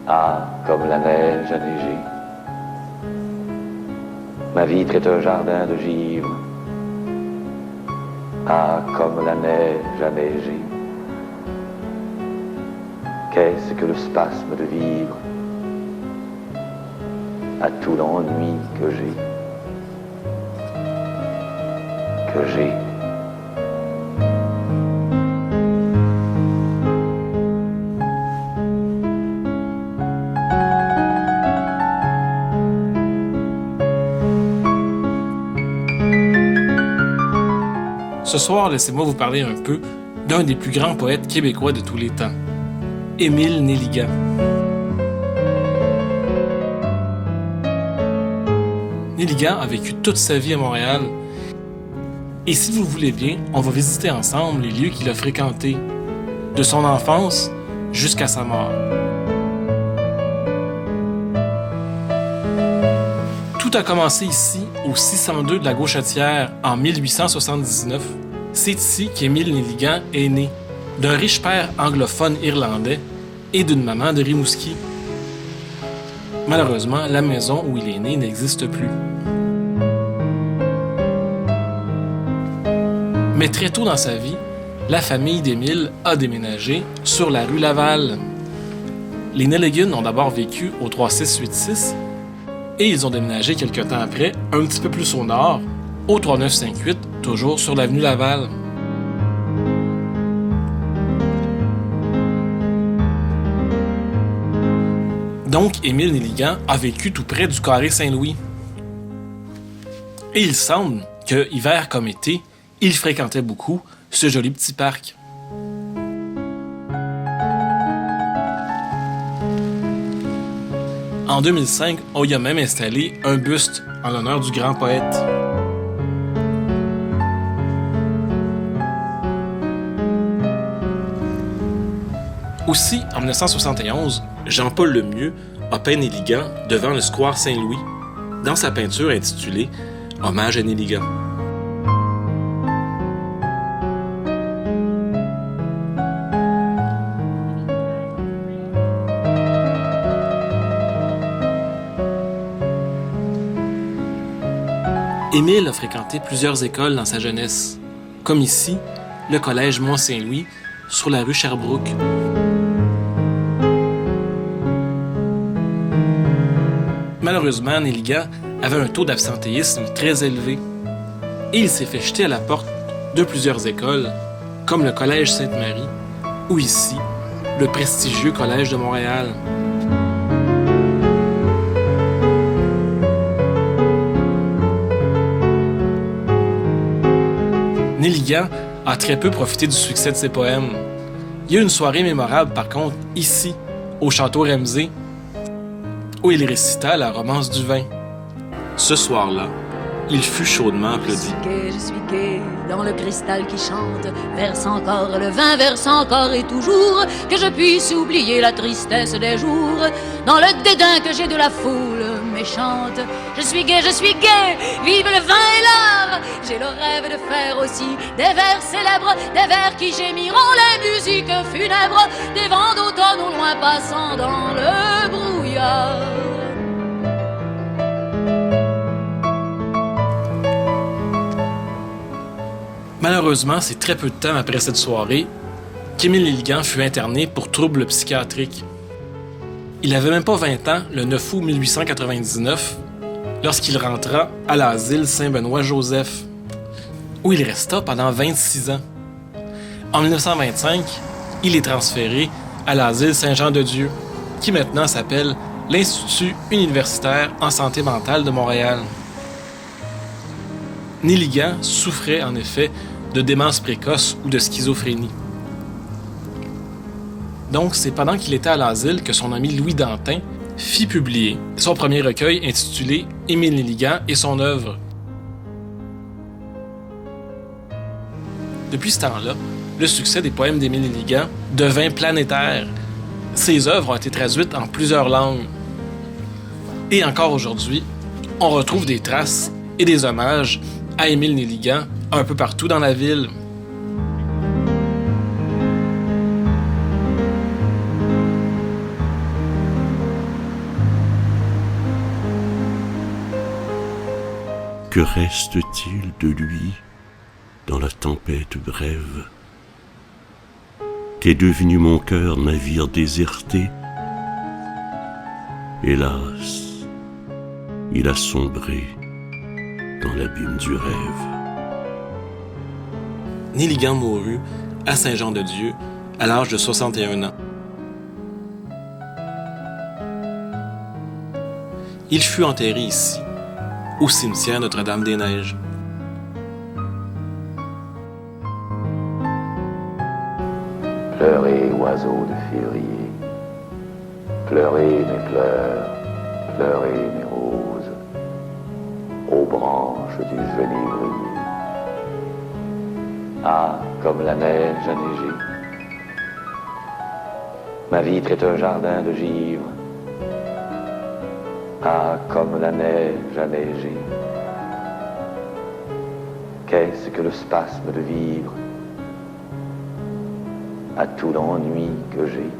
Ah, comme la neige a neigé. Ma vitre est un jardin de givre. Ah, comme la neige a neigé. Qu'est-ce que le spasme de vivre à tout l'ennui que j'ai. Ce soir, laissez-moi vous parler un peu d'un des plus grands poètes québécois de tous les temps, Émile Nelligan. Nelligan a vécu toute sa vie à Montréal. Et si vous le voulez bien, on va visiter ensemble les lieux qu'il a fréquentés, de son enfance jusqu'à sa mort. Tout a commencé ici, au 602 de la Gauchetière, en 1879. C'est ici qu'Émile Nelligan est né, d'un riche père anglophone irlandais et d'une maman de Rimouski. Malheureusement, la maison où il est né n'existe plus. Mais très tôt dans sa vie, la famille d'Émile a déménagé sur la rue Laval. Les Nelligan ont d'abord vécu au 3686 et ils ont déménagé quelque temps après, un petit peu plus au nord, au 3958, toujours sur l'avenue Laval. Donc, Émile Nelligan a vécu tout près du carré Saint-Louis. Et il semble que, hiver comme été, il fréquentait beaucoup ce joli petit parc. En 2005, on y a même installé un buste en l'honneur du grand poète. Aussi, en 1971, Jean-Paul Lemieux a peint Nelligan devant le square Saint-Louis, dans sa peinture intitulée « Hommage à Nelligan ». Émile a fréquenté plusieurs écoles dans sa jeunesse, comme ici, le collège Mont-Saint-Louis, sur la rue Sherbrooke. Malheureusement, Nelligan avait un taux d'absentéisme très élevé et il s'est fait jeter à la porte de plusieurs écoles, comme le collège Sainte-Marie ou ici, le prestigieux collège de Montréal. Nelligan a très peu profité du succès de ses poèmes. Il y a une soirée mémorable, par contre, ici, au Château Ramsay, où il récita la romance du vin. Ce soir-là, il fut chaudement applaudi. Je suis gai, dans le cristal qui chante, verse encore le vin, verse encore et toujours, que je puisse oublier la tristesse des jours, dans le dédain que j'ai de la foule méchante. Je suis gai, vive le vin et l'art, j'ai le rêve de faire aussi des vers célèbres, des vers qui gémiront les musiques funèbres, des vents d'automne au loin passant dans le brouillard. Malheureusement, c'est très peu de temps après cette soirée qu'Émile Nelligan fut interné pour troubles psychiatriques. Il n'avait même pas 20 ans le 9 août 1899 lorsqu'il rentra à l'asile Saint-Benoît-Joseph, où il resta pendant 26 ans. En 1925, il est transféré à l'asile Saint-Jean-de-Dieu, qui maintenant s'appelle l'Institut universitaire en santé mentale de Montréal. Nelligan souffrait en effet de démence précoce ou de schizophrénie. Donc, c'est pendant qu'il était à l'asile que son ami Louis Dantin fit publier son premier recueil intitulé « Émile Nelligan et son œuvre ». Depuis ce temps-là, le succès des poèmes d'Émile Nelligan devint planétaire. Ses œuvres ont été traduites en plusieurs langues. Et encore aujourd'hui, on retrouve des traces et des hommages à Émile Nelligan un peu partout dans la ville. Que reste-t-il de lui dans la tempête brève? Qu'est devenu mon cœur, navire déserté? Hélas, il a sombré dans l'abîme du rêve. Néligan mourut à Saint-Jean-de-Dieu à l'âge de 61 ans. Il fut enterré ici, au cimetière Notre-Dame-des-Neiges. Pleurez, oiseaux de février, pleurez mes pleurs, pleurez mes roses, aux branches du genévrier. Ah, comme la neige a neigé, ma vitre est un jardin de givre. Ah, comme la neige a neigé, qu'est-ce que le spasme de vivre à tout l'ennui que j'ai.